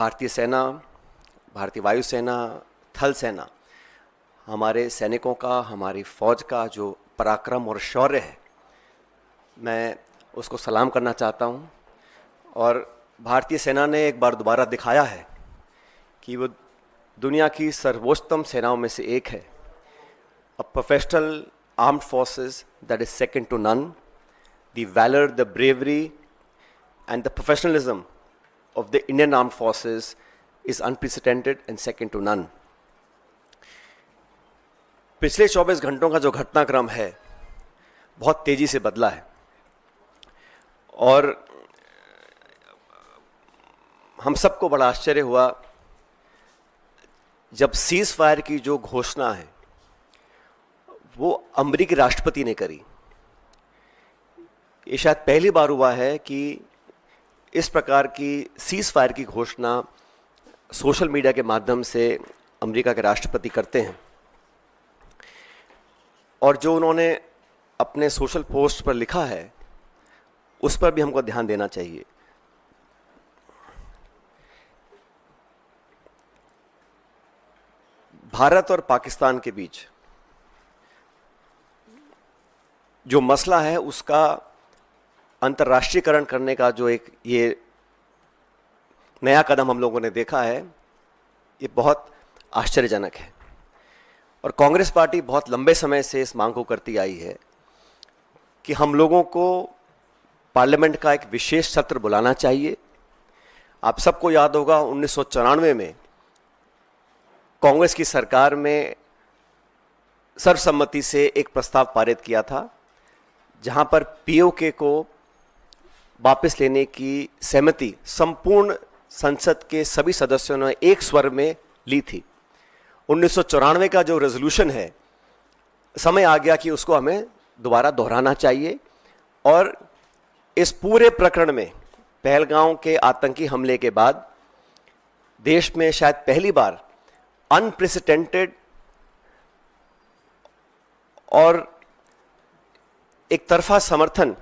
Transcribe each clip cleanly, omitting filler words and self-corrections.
भारतीय सेना, भारतीय वायुसेना, थल सेना, हमारे सैनिकों का, हमारी फ़ौज का जो पराक्रम और शौर्य है, मैं उसको सलाम करना चाहता हूँ। और भारतीय सेना ने एक बार दोबारा दिखाया है कि वो दुनिया की सर्वोच्चतम सेनाओं में से एक है। A professional armed forces that is second to none. The valor, the bravery and the professionalism of the Indian Armed Forces is unprecedented and second to none. पिछले 24 घंटों का जो घटनाक्रम है बहुत तेजी से बदला है और हम सबको बड़ा आश्चर्य हुआ जब सीज फायर की जो घोषणा है वो अमेरिकी राष्ट्रपति ने करी। ये शायद पहली बार हुआ है कि इस प्रकार की सीज फायर की घोषणा सोशल मीडिया के माध्यम से अमेरिका के राष्ट्रपति करते हैं। और जो उन्होंने अपने सोशल पोस्ट पर लिखा है उस पर भी हमको ध्यान देना चाहिए। भारत और पाकिस्तान के बीच जो मसला है उसका अंतर्राष्ट्रीयकरण करने का जो एक ये नया कदम हम लोगों ने देखा है, ये बहुत आश्चर्यजनक है। और कांग्रेस पार्टी बहुत लंबे समय से इस मांग को करती आई है कि हम लोगों को पार्लियामेंट का एक विशेष सत्र बुलाना चाहिए। आप सबको याद होगा 1994 में कांग्रेस की सरकार में सर्वसम्मति से एक प्रस्ताव पारित किया था जहां पर पीओके को वापस लेने की सहमति संपूर्ण संसद के सभी सदस्यों ने एक स्वर में ली थी। 1994 का जो रेजोल्यूशन है, समय आ गया कि उसको हमें दोबारा दोहराना चाहिए। और इस पूरे प्रकरण में पहलगांव के आतंकी हमले के बाद देश में शायद पहली बार अनप्रेसिडेंटेड और एक तरफा समर्थन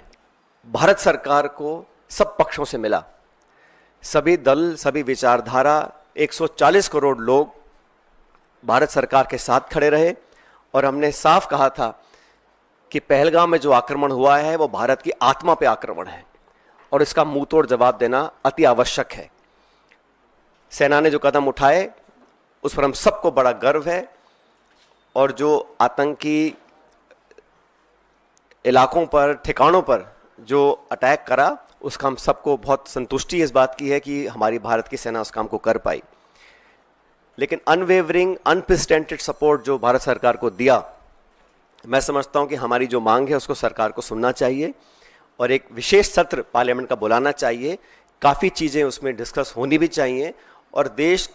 भारत सरकार को सब पक्षों से मिला। सभी दल, सभी विचारधारा, 140 करोड़ लोग भारत सरकार के साथ खड़े रहे और हमने साफ कहा था कि पहलगाम में जो आक्रमण हुआ है वो भारत की आत्मा पे आक्रमण है और इसका मुंहतोड़ जवाब देना अति आवश्यक है। सेना ने जो कदम उठाए उस पर हम सबको बड़ा गर्व है और जो आतंकी इलाकों पर, ठिकानों पर जो अटैक करा उसका हम सबको बहुत संतुष्टि इस बात की है कि हमारी भारत की सेना उस काम को कर पाई। लेकिन अनवेवरिंग, अनप्रेसिडेंटेड सपोर्ट जो भारत सरकार को दिया, मैं समझता हूं कि हमारी जो मांग है उसको सरकार को सुनना चाहिए और एक विशेष सत्र पार्लियामेंट का बुलाना चाहिए। काफ़ी चीज़ें उसमें डिस्कस होनी भी चाहिए और देश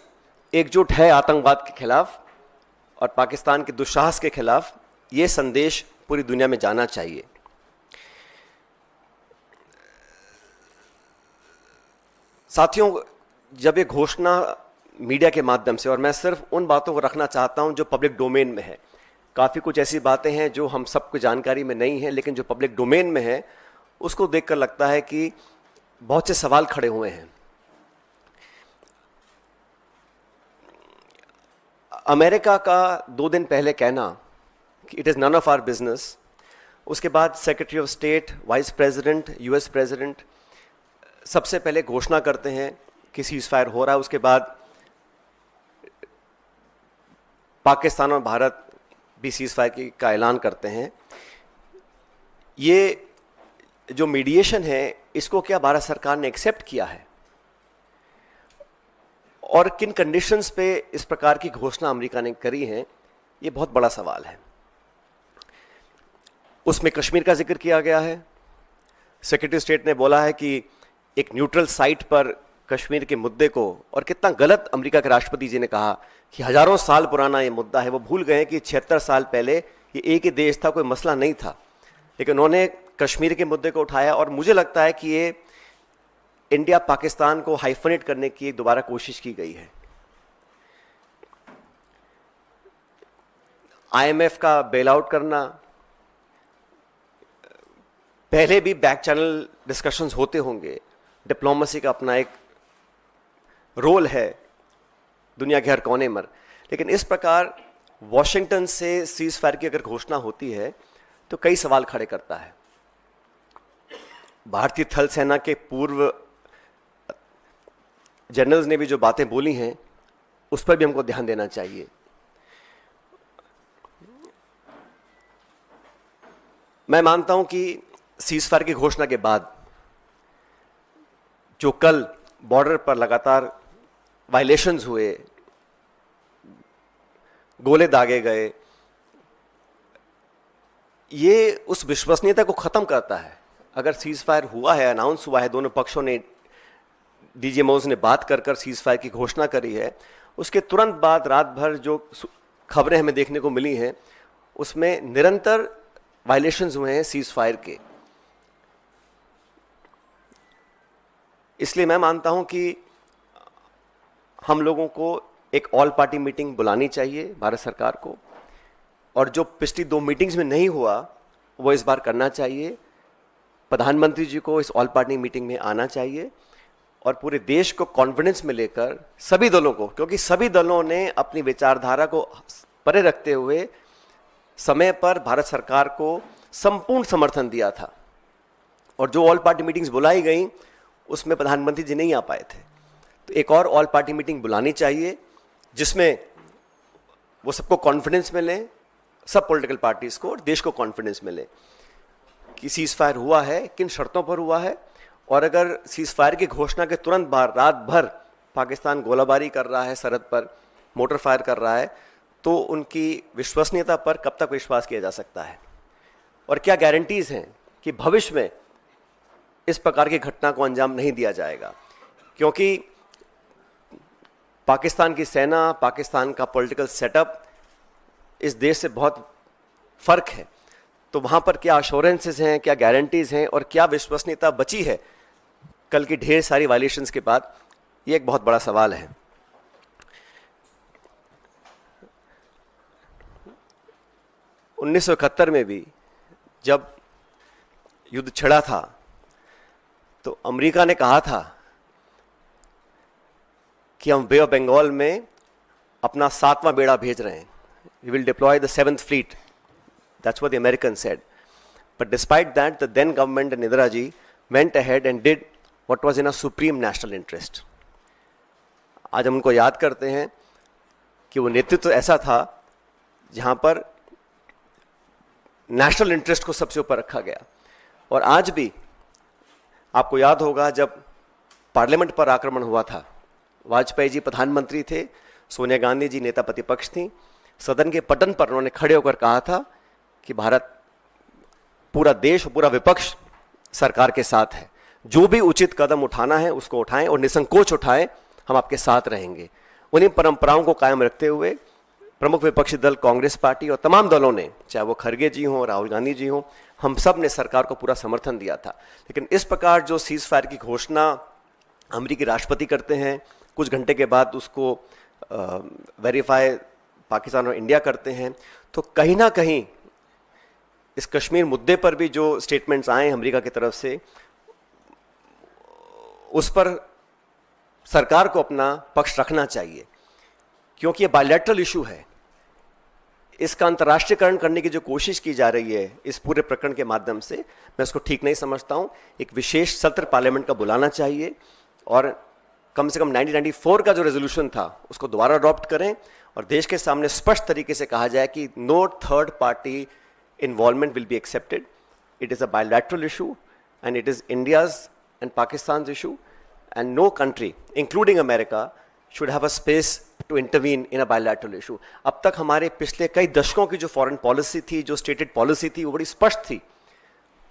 एकजुट है आतंकवाद के खिलाफ और पाकिस्तान के दुस्साहस के खिलाफ। ये संदेश पूरी दुनिया में जाना चाहिए। साथियों, जब ये घोषणा मीडिया के माध्यम से, और मैं सिर्फ उन बातों को रखना चाहता हूं जो पब्लिक डोमेन में है, काफ़ी कुछ ऐसी बातें हैं जो हम सबको जानकारी में नहीं है, लेकिन जो पब्लिक डोमेन में है उसको देखकर लगता है कि बहुत से सवाल खड़े हुए हैं। अमेरिका का 2 दिन पहले कहना कि it is none of our business, उसके बाद secretary of state, vice president, US president सबसे पहले घोषणा करते हैं कि सीज फायर हो रहा है, उसके बाद पाकिस्तान और भारत भी सीज फायर का ऐलान करते हैं। ये जो मीडिएशन है इसको क्या भारत सरकार ने एक्सेप्ट किया है और किन कंडीशंस पे इस प्रकार की घोषणा अमेरिका ने करी है, ये बहुत बड़ा सवाल है। उसमें कश्मीर का जिक्र किया गया है। सेक्रेटरी स्टेट ने बोला है कि एक न्यूट्रल साइट पर कश्मीर के मुद्दे को, और कितना गलत अमेरिका के राष्ट्रपति जी ने कहा कि हजारों साल पुराना ये मुद्दा है। वो भूल गए कि 76 साल पहले ये एक ही देश था, कोई मसला नहीं था, लेकिन उन्होंने कश्मीर के मुद्दे को उठाया। और मुझे लगता है कि ये इंडिया पाकिस्तान को हाइफनेट करने की दोबारा कोशिश की गई है। आईएमएफ का बेल आउट करना, पहले भी बैक चैनल डिस्कशंस होते होंगे, डिप्लोमेसी का अपना एक रोल है दुनिया के हर कोने में, लेकिन इस प्रकार वॉशिंगटन से सीज फायर की अगर घोषणा होती है तो कई सवाल खड़े करता है। भारतीय थल सेना के पूर्व जनरल्स ने भी जो बातें बोली हैं उस पर भी हमको ध्यान देना चाहिए। मैं मानता हूं कि सीज फायर की घोषणा के बाद जो कल बॉर्डर पर लगातार वायलेशंस हुए, गोले दागे गए, ये उस विश्वसनीयता को खत्म करता है। अगर सीज फायर हुआ है, अनाउंस हुआ है, दोनों पक्षों ने, डीजीएमओज ने बात कर सीज फायर की घोषणा करी है, उसके तुरंत बाद रात भर जो खबरें हमें देखने को मिली हैं उसमें निरंतर वायलेशंस हुए हैं सीज फायर के। इसलिए मैं मानता हूं कि हम लोगों को एक ऑल पार्टी मीटिंग बुलानी चाहिए भारत सरकार को, और जो पिछली 2 मीटिंग्स में नहीं हुआ वो इस बार करना चाहिए। प्रधानमंत्री जी को इस ऑल पार्टी मीटिंग में आना चाहिए और पूरे देश को कॉन्फिडेंस में लेकर सभी दलों को, क्योंकि सभी दलों ने अपनी विचारधारा को परे रखते हुए समय पर भारत सरकार को संपूर्ण समर्थन दिया था, और जो ऑल पार्टी मीटिंग्स बुलाई गई उसमें प्रधानमंत्री जी नहीं आ पाए थे। तो एक और ऑल पार्टी मीटिंग बुलानी चाहिए जिसमें वो सबको कॉन्फिडेंस मिले, सब पॉलिटिकल पार्टीज को और देश को कॉन्फिडेंस मिले कि सीज फायर हुआ है, किन शर्तों पर हुआ है, और अगर सीज फायर की घोषणा के तुरंत बाद रात भर पाकिस्तान गोलाबारी कर रहा है, सरहद पर मोटर फायर कर रहा है, तो उनकी विश्वसनीयता पर कब तक विश्वास किया जा सकता है, और क्या गारंटीज हैं कि भविष्य में इस प्रकार की घटना को अंजाम नहीं दिया जाएगा। क्योंकि पाकिस्तान की सेना, पाकिस्तान का पॉलिटिकल सेटअप इस देश से बहुत फर्क है, तो वहां पर क्या अश्योरेंसेस हैं, क्या गारंटीज हैं और क्या विश्वसनीयता बची है कल की ढेर सारी वायलेशंस के बाद, ये एक बहुत बड़ा सवाल है। 1971 में भी जब युद्ध छिड़ा था तो अमेरिका ने कहा था कि हम बे ऑफ बंगाल में अपना 7वां बेड़ा भेज रहे हैं, we will deploy the 7th fleet. That's what the Americans said. But despite that, the then government and Indira ji went ahead and did what was in a supreme national interest. आज हम उनको याद करते हैं कि वो नेतृत्व ऐसा था जहां पर नेशनल इंटरेस्ट को सबसे ऊपर रखा गया। और आज भी आपको याद होगा जब पार्लियामेंट पर आक्रमण हुआ था, वाजपेयी जी प्रधानमंत्री थे, सोनिया गांधी जी नेता प्रतिपक्ष थी, सदन के पटन पर उन्होंने खड़े होकर कहा था कि भारत, पूरा देश और पूरा विपक्ष सरकार के साथ है, जो भी उचित कदम उठाना है उसको उठाएं और निसंकोच उठाएं, हम आपके साथ रहेंगे। उन्हीं परंपराओं को कायम रखते हुए प्रमुख विपक्षी दल कांग्रेस पार्टी और तमाम दलों ने, चाहे वो खरगे जी हों, राहुल गांधी जी हों, हम सब ने सरकार को पूरा समर्थन दिया था। लेकिन इस प्रकार जो सीज फायर की घोषणा अमेरिकी राष्ट्रपति करते हैं, कुछ घंटे के बाद उसको वेरीफाई पाकिस्तान और इंडिया करते हैं, तो कहीं ना कहीं इस कश्मीर मुद्दे पर भी जो स्टेटमेंट्स आए अमेरिका की तरफ से, उस पर सरकार को अपना पक्ष रखना चाहिए, क्योंकि ये बायलैटरल इशू है। इसका अंतर्राष्ट्रीयकरण करने की जो कोशिश की जा रही है इस पूरे प्रकरण के माध्यम से, मैं इसको ठीक नहीं समझता हूं। एक विशेष सत्र पार्लियामेंट का बुलाना चाहिए और कम से कम 1994 का जो रेजोल्यूशन था उसको दोबारा अडॉप्ट करें और देश के सामने स्पष्ट तरीके से कहा जाए कि no third party involvement will be accepted, it is a bilateral issue and it is India's and Pakistan issue, and no country including America should have a space to intervene in a bilateral issue. अब तक हमारे पिछले कई दशकों की जो foreign policy थी, जो स्टेटेड पॉलिसी थी, वो बड़ी स्पष्ट थी,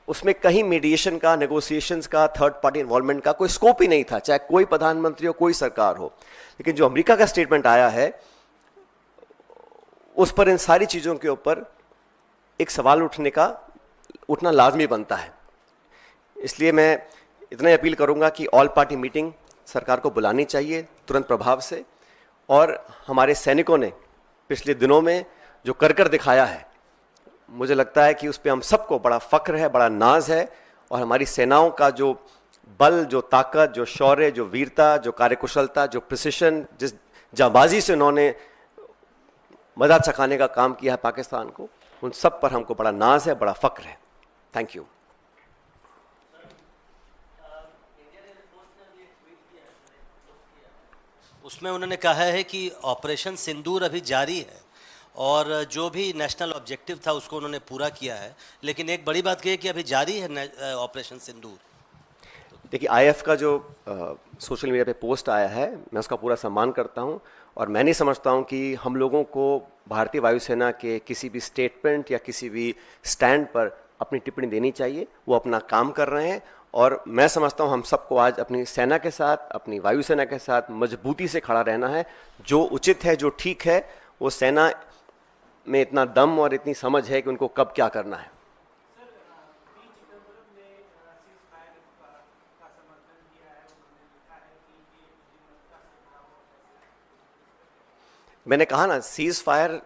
उसमें कहीं मीडिएशन का, नेगोशिएशंस का, थर्ड पार्टी इन्वॉल्वमेंट का कोई स्कोप ही नहीं था, चाहे कोई प्रधानमंत्री हो, कोई सरकार हो। लेकिन जो अमेरिका का स्टेटमेंट आया है उस पर इन सारी चीज़ों के ऊपर एक सवाल उठना लाजमी बनता है। इसलिए मैं इतना ही अपील करूंगा कि ऑल पार्टी मीटिंग सरकार को बुलानी चाहिए तुरंत प्रभाव से, और हमारे सैनिकों ने पिछले दिनों में जो कर दिखाया है, मुझे लगता है कि उस पर हम सबको बड़ा फख्र है, बड़ा नाज है, और हमारी सेनाओं का जो बल, जो ताकत, जो शौर्य, जो वीरता, जो कार्यकुशलता, जो प्रिसिशन, जिस जांबाजी से उन्होंने मजा चखाने का काम किया है पाकिस्तान को, उन सब पर हमको बड़ा नाज है, बड़ा फक्र है। Thank you. उसमें उन्होंने कहा है कि ऑपरेशन सिंदूर अभी जारी है और जो भी नेशनल ऑब्जेक्टिव था उसको उन्होंने पूरा किया है, लेकिन एक बड़ी बात यह है कि अभी जारी है ऑपरेशन सिंदूर। देखिए, आईएफ का जो सोशल मीडिया पे पोस्ट आया है, मैं उसका पूरा सम्मान करता हूं और मैं नहीं समझता हूं कि हम लोगों को भारतीय वायुसेना के किसी भी स्टेटमेंट या किसी भी स्टैंड पर अपनी टिप्पणी देनी चाहिए। वो अपना काम कर रहे हैं और मैं समझता हूं हम सबको आज अपनी सेना के साथ, अपनी वायुसेना के साथ मजबूती से खड़ा रहना है। जो उचित है, जो ठीक है, वो सेना में इतना दम और इतनी समझ है कि उनको कब क्या करना है। मैंने कहा ना, सीज फायर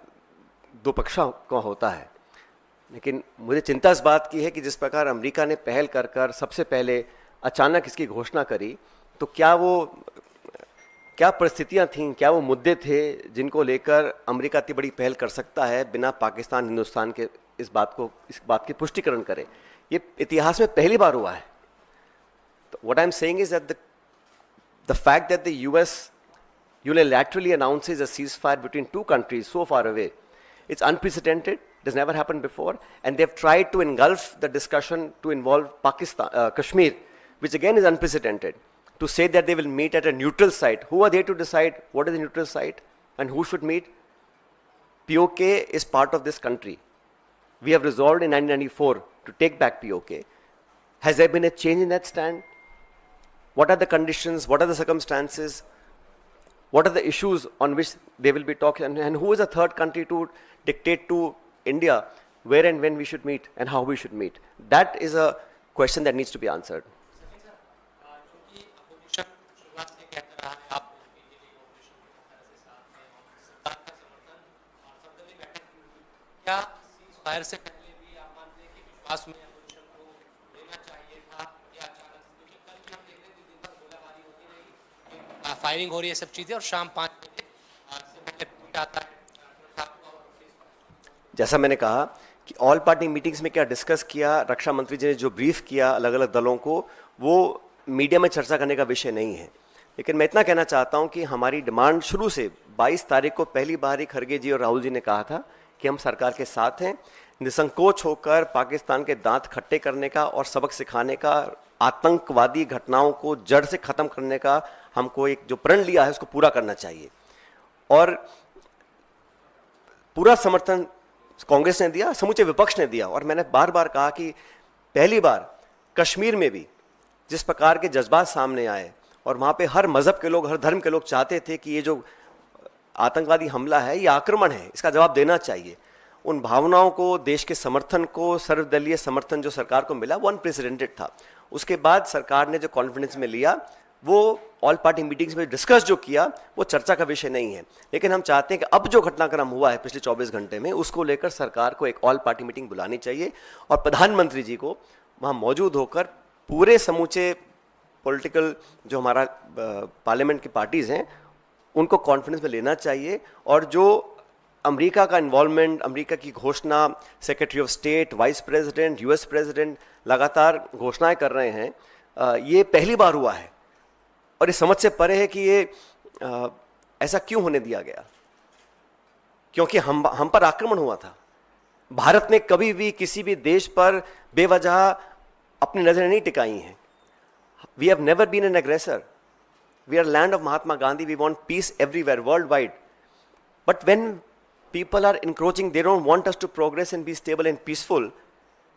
दो पक्षों का होता है, लेकिन मुझे चिंता इस बात की है कि जिस प्रकार अमेरिका ने पहल कर कर सबसे पहले अचानक इसकी घोषणा करी, तो क्या परिस्थितियां थीं, क्या वो मुद्दे थे जिनको लेकर अमेरिका इतनी बड़ी पहल कर सकता है बिना पाकिस्तान, हिंदुस्तान के इस बात की पुष्टिकरण करे। ये इतिहास में पहली बार हुआ है। तो what I am saying is that the fact that the US unilaterally announces a ceasefire between two countries so far away, it's unprecedented. It has never happened before, and they've tried to engulf the discussion to involve Kashmir, which again is unprecedented. To say that they will meet at a neutral site, who are they to decide what is a neutral site and who should meet? POK is part of this country. We have resolved in 1994 to take back POK. Has there been a change in that stand? What are the conditions? What are the circumstances? What are the issues on which they will be talking, and who is a third country to dictate to India where and when we should meet and how we should meet? That is a question that needs to be answered. क्या fire से पहले भी आप मानते हैं कि विश्वास में अपोजिशन को लेना चाहिए था, या अचानक, क्योंकि कल भी हम देख रहे थे दिन भर गोलाबारी होती रही, फायरिंग हो रही है, सब चीजें, और शाम 5 बजे से पहले ट्वीट आता है। जैसा मैंने कहा कि ऑल पार्टी मीटिंग्स में क्या डिस्कस किया, रक्षा मंत्री जी ने जो ब्रीफ किया अलग अलग दलों को, वो मीडिया में चर्चा करने का विषय नहीं है। लेकिन मैं इतना कहना चाहता हूं कि हमारी डिमांड शुरू से 22 तारीख को पहली बार ही खड़गे जी और राहुल जी ने कहा था कि हम सरकार के साथ हैं, निसंकोच होकर पाकिस्तान के दांत खट्टे करने का और सबक सिखाने का, आतंकवादी घटनाओं को जड़ से खत्म करने का हमको एक जो प्रण लिया है उसको पूरा करना चाहिए। और पूरा समर्थन कांग्रेस ने दिया, समूचे विपक्ष ने दिया। और मैंने बार बार कहा कि पहली बार कश्मीर में भी जिस प्रकार के जज्बात सामने आए और वहां पे हर मजहब के लोग, हर धर्म के लोग चाहते थे कि ये जो आतंकवादी हमला है, ये आक्रमण है, इसका जवाब देना चाहिए। उन भावनाओं को, देश के समर्थन को, सर्वदलीय समर्थन जो सरकार को मिला, वो अनप्रेसिडेंटेड था। उसके बाद सरकार ने जो कॉन्फिडेंस में लिया, वो ऑल पार्टी मीटिंग्स में डिस्कस जो किया, वो चर्चा का विषय नहीं है। लेकिन हम चाहते हैं कि अब जो घटनाक्रम हुआ है पिछले 24 घंटे में, उसको लेकर सरकार को एक ऑल पार्टी मीटिंग बुलानी चाहिए और प्रधानमंत्री जी को वहाँ मौजूद होकर पूरे समूचे पॉलिटिकल जो हमारा पार्लियामेंट की पार्टीज हैं उनको कॉन्फिडेंस में लेना चाहिए। और जो अमेरिका का इन्वॉल्वमेंट, अमेरिका की घोषणा, secretary of state, vice president, US president लगातार घोषणाएं कर रहे हैं, ये पहली बार हुआ है और इस समझ से परे है कि ये ऐसा क्यों होने दिया गया, क्योंकि हम पर आक्रमण हुआ था। भारत ने कभी भी किसी भी देश पर बेवजह अपनी नजरें नहीं टिकाई हैं। We have never been an aggressor. We are land of Mahatma Gandhi. We want peace everywhere, worldwide. But when people are encroaching, they don't want us to progress and be stable and peaceful.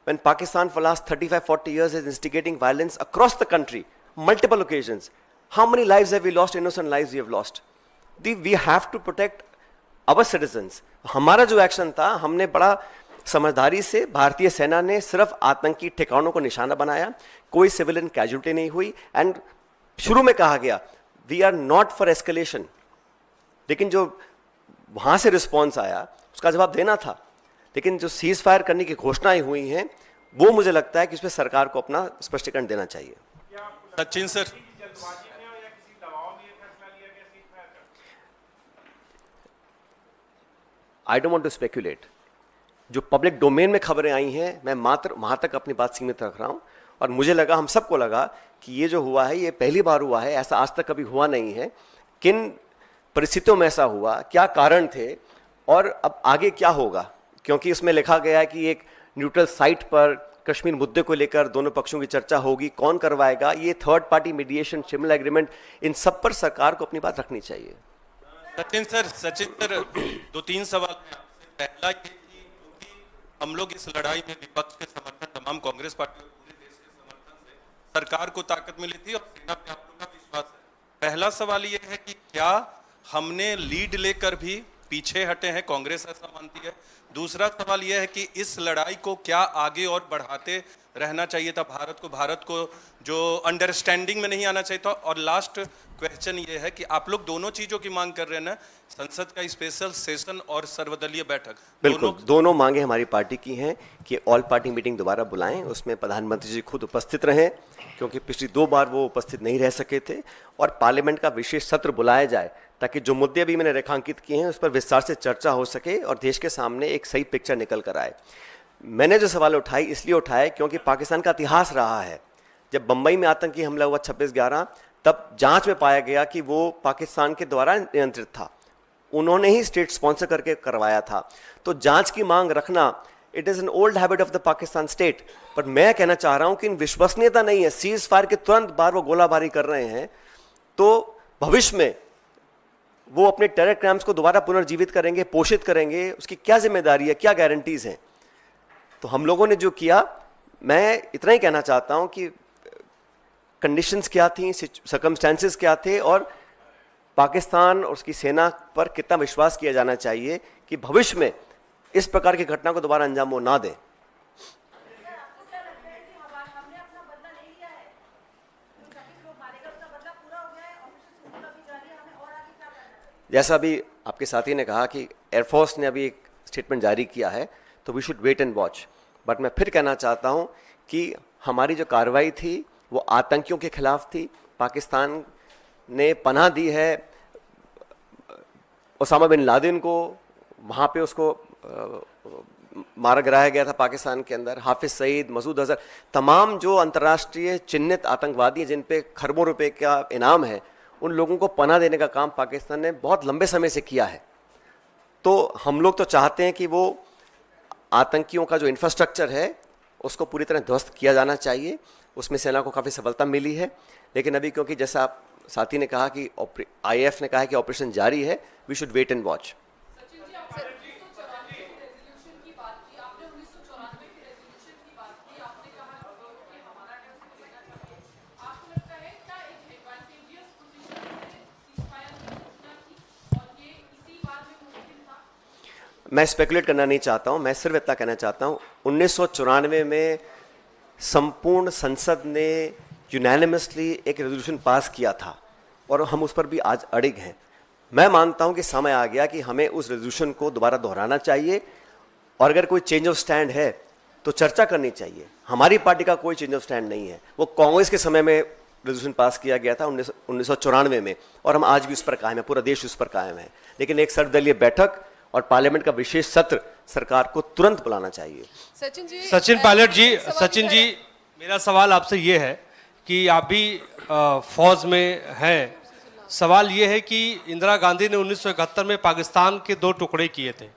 When Pakistan for the last 35-40 years is instigating violence across the country, multiple occasions, how many lives have we lost? Innocent lives we have lost. We have to protect our citizens. हमारा जो action था, हमने बड़ा समझदारी से, भारतीय सेना ने सिर्फ आतंकी ठिकानों को निशाना बनाया, कोई सिविलियन कैजुअल्टी नहीं हुई। एंड शुरू में कहा गया we are not for escalation, लेकिन जो वहां से रिस्पॉन्स आया उसका जवाब देना था। लेकिन जो सीज फायर करने की घोषणाएं हुई हैं, वो मुझे लगता है कि इसमें सरकार को अपना स्पष्टीकरण देना चाहिए। Sachin sir, I don't want to speculate. जो पब्लिक डोमेन में खबरें आई हैं, मैं मात्र वहां तक अपनी बात सीमित रख रहा हूं। और मुझे लगा, हम सबको लगा कि ये जो हुआ है ये पहली बार हुआ है, ऐसा आज तक कभी हुआ नहीं है। किन परिस्थितियों में ऐसा हुआ, क्या कारण थे और अब आगे क्या होगा, क्योंकि इसमें लिखा गया है कि एक न्यूट्रल साइट पर कश्मीर मुद्दे को लेकर दोनों पक्षों की चर्चा होगी, कौन करवाएगा, ये third party mediation, Shimla agreement, इन सब पर सरकार को अपनी बात रखनी चाहिए। सचिन सर 2-3 सवाल हैं आपसे। पहला ये कि क्योंकि हम लोग इस लड़ाई में विपक्ष के समर्थन, तमाम कांग्रेस पार्टी और पूरे देश के समर्थन से सरकार को ताकत मिली थी और सेना पे आप लोग का विश्वास है। पहला सवाल ये है कि क्या हमने लीड लेकर भी पीछे हटे हैं, कांग्रेस ऐसा मानती है? दूसरा सवाल यह है कि इस लड़ाई को क्या आगे और बढ़ाते रहना चाहिए था भारत को जो अंडरस्टैंडिंग में नहीं आना चाहिए था? और लास्ट क्वेश्चन ये है कि आप लोग दोनों चीजों की मांग कर रहे हैं ना, संसद का स्पेशल सेशन और सर्वदलीय बैठक, बिल्कुल दोनों मांगे हमारी पार्टी की हैं कि ऑल पार्टी मीटिंग दोबारा बुलाएं, उसमें प्रधानमंत्री जी खुद उपस्थित रहें, क्योंकि पिछली 2 बार वो उपस्थित नहीं रह सके थे, और पार्लियामेंट का विशेष सत्र बुलाया जाए ताकि जो मुद्दे अभी मैंने रेखांकित किए हैं उस पर विस्तार से चर्चा हो सके और देश के सामने एक सही पिक्चर निकल कर आए। मैंने जो सवाल उठाई इसलिए उठाए क्योंकि पाकिस्तान का इतिहास रहा है। जब बंबई में आतंकी हमला हुआ 26/11, तब जांच में पाया गया कि वो पाकिस्तान के द्वारा नियंत्रित था, उन्होंने ही स्टेट स्पॉन्सर करके करवाया था। तो जांच की मांग रखना, it is an old habit of the Pakistan state. पर मैं कहना चाह रहा हूं कि इन विश्वसनीयता नहीं है। सीज फायर के तुरंत बाद वो गोलाबारी कर रहे हैं, तो भविष्य में वो अपने टेरर क्राइम्स को दोबारा पुनर्जीवित करेंगे, पोषित करेंगे, उसकी क्या जिम्मेदारी है, क्या गारंटीज हैं? तो हम लोगों ने जो किया, मैं इतना ही कहना चाहता हूं कि कंडीशंस क्या थी, सर्कमस्टेंसेस क्या थे, और पाकिस्तान और उसकी सेना पर कितना विश्वास किया जाना चाहिए कि भविष्य में इस प्रकार की घटना को दोबारा अंजाम वो ना दें। जैसा अभी आपके साथी ने कहा कि एयरफोर्स ने अभी एक स्टेटमेंट जारी किया है, तो we should wait and watch. But मैं फिर कहना चाहता हूं कि हमारी जो कार्रवाई थी वो आतंकियों के खिलाफ थी। पाकिस्तान ने पनाह दी है ओसामा बिन लादेन को, वहाँ पे उसको मारा गिराया गया था पाकिस्तान के अंदर। हाफिज सईद, मसूद अजहर, तमाम जो अंतर्राष्ट्रीय चिन्हित आतंकवादी जिन पे खरबों रुपए का इनाम है, उन लोगों को पनाह देने का काम पाकिस्तान ने बहुत लंबे समय से किया है। तो हम लोग तो चाहते हैं कि वो आतंकियों का जो इंफ्रास्ट्रक्चर है उसको पूरी तरह ध्वस्त किया जाना चाहिए। उसमें सेना को काफ़ी सफलता मिली है, लेकिन अभी क्योंकि जैसा आप साथी ने कहा कि IAF ने कहा है कि ऑपरेशन जारी है, we should wait and watch. मैं स्पेकुलेट करना नहीं चाहता हूं, मैं सिर्फ इतना कहना चाहता हूं 1994 में संपूर्ण संसद ने यूनानिमसली एक रेजोल्यूशन पास किया था और हम उस पर भी आज अड़िग हैं। मैं मानता हूं कि समय आ गया कि हमें उस रेजोल्यूशन को दोबारा दोहराना चाहिए, और अगर कोई चेंज ऑफ स्टैंड है तो चर्चा करनी चाहिए। हमारी पार्टी का कोई चेंज ऑफ स्टैंड नहीं है, वो कांग्रेस के समय में रेजोल्यूशन पास किया गया था 1994 में, और हम आज भी उस पर कायम है, पूरा देश उस पर कायम है। लेकिन एक सर्वदलीय बैठक और पार्लियामेंट का विशेष सत्र सरकार को तुरंत बुलाना चाहिए। सचिन पायलट जी, सचिन जी, मेरा सवाल आपसे ये है कि आप भी फौज में हैं। सवाल ये है कि इंदिरा गांधी ने 1971 में पाकिस्तान के 2 टुकड़े किए थे,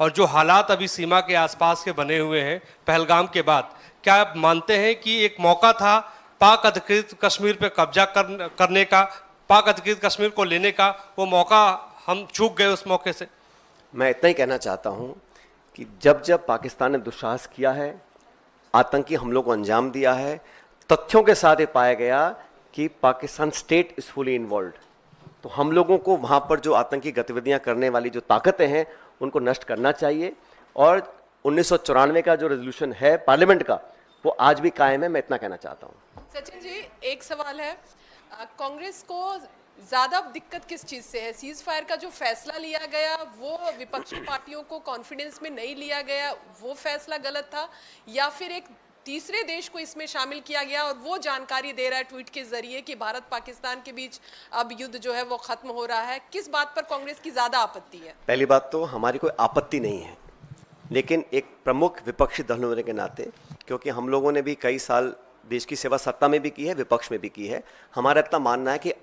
और जो हालात अभी सीमा के आसपास के बने हुए हैं पहलगाम के बाद, क्या आप मानते हैं कि एक मौका था पाक अधिकृत कश्मीर पे कब्जा करने का, पाक अधिकृत कश्मीर को लेने का, वो मौका हम चूक गए उस मौके से? मैं इतना ही कहना चाहता हूं कि जब जब पाकिस्तान ने दुस्साहस किया है, आतंकी हमलों को अंजाम दिया है, तथ्यों के साथ ये पाया गया कि Pakistan state is fully involve, तो हम लोगों को वहां पर जो आतंकी गतिविधियां करने वाली जो ताकतें हैं उनको नष्ट करना चाहिए। और 1994 का जो रेजोल्यूशन है पार्लियामेंट का, वो आज भी कायम है। मैं इतना कहना चाहता हूं। सचिन जी, एक सवाल है, कांग्रेस को ज्यादा दिक्कत किस चीज से है? सीज फायर का जो फैसला लिया गया वो विपक्षी पार्टियों को कॉन्फिडेंस में नहीं लिया गया, वो फैसला गलत था, या फिर एक तीसरे देश को इसमें शामिल किया गया और वो जानकारी दे रहा है ट्वीट के जरिए कि भारत पाकिस्तान के बीच अब युद्ध जो है वो खत्म हो रहा है। किस बात पर कांग्रेस की ज्यादा आपत्ति है? पहली बात तो हमारी कोई आपत्ति नहीं है, लेकिन एक प्रमुख विपक्षी दल होने के नाते, क्योंकि हम लोगों ने भी कई साल देश की सेवा सत्ता में भी की है, विपक्ष में भी की है, हमारा इतना मानना है कि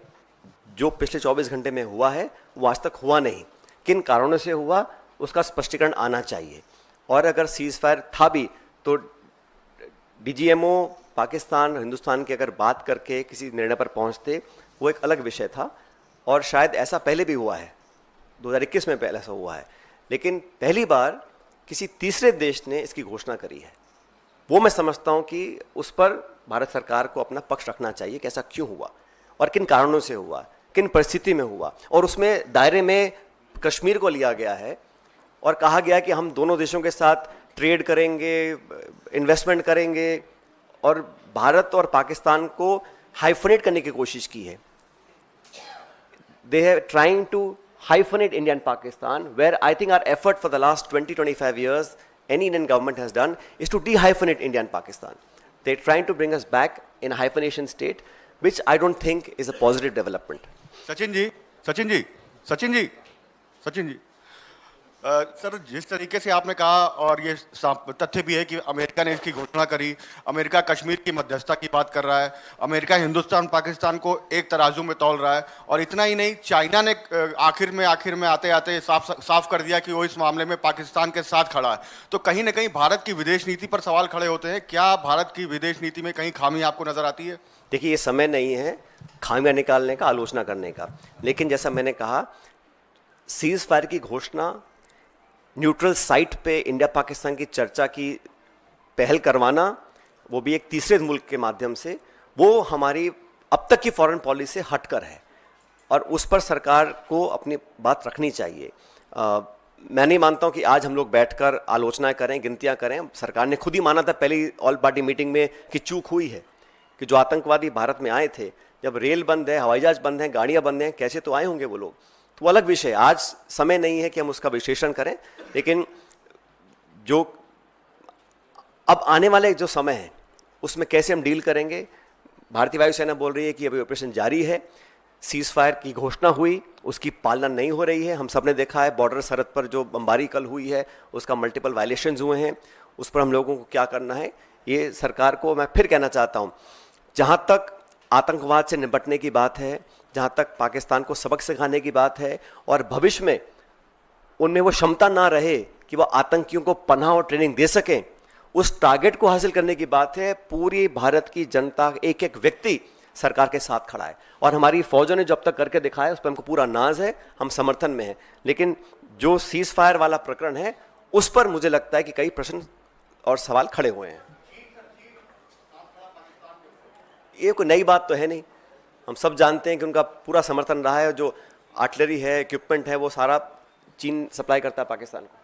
जो पिछले 24 घंटे में हुआ है वो आज तक हुआ नहीं। किन कारणों से हुआ उसका स्पष्टीकरण आना चाहिए। और अगर सीज फायर था भी तो डीजीएमओ पाकिस्तान हिंदुस्तान की अगर बात करके किसी निर्णय पर पहुंचते वो एक अलग विषय था, और शायद ऐसा पहले भी हुआ है, 2021 में पहले ऐसा हुआ है, लेकिन पहली बार किसी तीसरे देश ने इसकी घोषणा करी है। वो मैं समझता हूं कि उस पर भारत सरकार को अपना पक्ष रखना चाहिए कि ऐसा क्यों हुआ और किन कारणों से हुआ, किन परिस्थिति में हुआ। और उसमें दायरे में कश्मीर को लिया गया है और कहा गया कि हम दोनों देशों के साथ ट्रेड करेंगे, इन्वेस्टमेंट करेंगे, और भारत और पाकिस्तान को हाइफनेट करने की कोशिश की है। They have trying to hyphenate India and Pakistan, where I think our effort for the last 20-25 years any Indian government has done is to de-hyphenate India and Pakistan. They're trying to bring us back in a hyphenation state, which I don't think is a positive development. Sachin ji, sir जिस तरीके से आपने कहा, और ये तथ्य भी है कि अमेरिका ने इसकी घोषणा करी, अमेरिका कश्मीर की मध्यस्थता की बात कर रहा है, अमेरिका हिंदुस्तान पाकिस्तान को एक तराजू में तौल रहा है, और इतना ही नहीं, चाइना ने आखिर में आते आते साफ कर दिया कि वो इस मामले में पाकिस्तान के साथ खड़ा है। तो कहीं ना कहीं भारत की विदेश नीति पर सवाल खड़े होते हैं। क्या भारत की विदेश नीति में कहीं खामी आपको नजर आती है? देखिए, ये समय नहीं है खामियां निकालने का, आलोचना करने का, लेकिन जैसा मैंने कहा, सीज फायर की घोषणा न्यूट्रल साइट पे इंडिया पाकिस्तान की चर्चा की पहल करवाना, वो भी एक तीसरे मुल्क के माध्यम से, वो हमारी अब तक की फॉरेन पॉलिसी से हटकर है और उस पर सरकार को अपनी बात रखनी चाहिए। मैं नहीं मानता हूं कि आज हम लोग बैठकर आलोचनाएं करें, गिनतियां करें। सरकार ने खुद ही माना था पहली ऑल पार्टी मीटिंग में कि चूक हुई है, कि जो आतंकवादी भारत में आए थे, जब रेल बंद है, हवाई जहाज बंद है, गाड़ियां बंद हैं, कैसे तो आए होंगे वो लोग, तो अलग विषय। आज समय नहीं है कि हम उसका विश्लेषण करें, लेकिन जो अब आने वाले जो समय है उसमें कैसे हम डील करेंगे। भारतीय वायुसेना बोल रही है कि अभी ऑपरेशन जारी है, सीज फायर की घोषणा हुई, उसकी पालना नहीं हो रही है। हम सब ने देखा है बॉर्डर सरहद पर जो बमबारी कल हुई है उसका मल्टीपल वायलेशंस हुए हैं, उस पर हम लोगों को क्या करना है, ये सरकार को मैं फिर कहना चाहता हूँ। जहाँ तक आतंकवाद से निपटने की बात है, जहाँ तक पाकिस्तान को सबक सिखाने की बात है, और भविष्य में उनमें वो क्षमता ना रहे कि वो आतंकियों को पनाह और ट्रेनिंग दे सकें, उस टारगेट को हासिल करने की बात है। पूरी भारत की जनता, एक एक व्यक्ति सरकार के साथ खड़ा है, और हमारी फौजों ने जो अब तक करके दिखाया उस पर हमको पूरा नाज है, हम समर्थन में हैं। लेकिन जो सीज फायर वाला प्रकरण है उस पर मुझे लगता है कि कई प्रश्न और सवाल खड़े हुए हैं। ये कोई नई बात तो है नहीं, हम सब जानते हैं कि उनका पूरा समर्थन रहा है। जो आर्टिलरी है, इक्विपमेंट है, वो सारा चीन सप्लाई करता है पाकिस्तान को।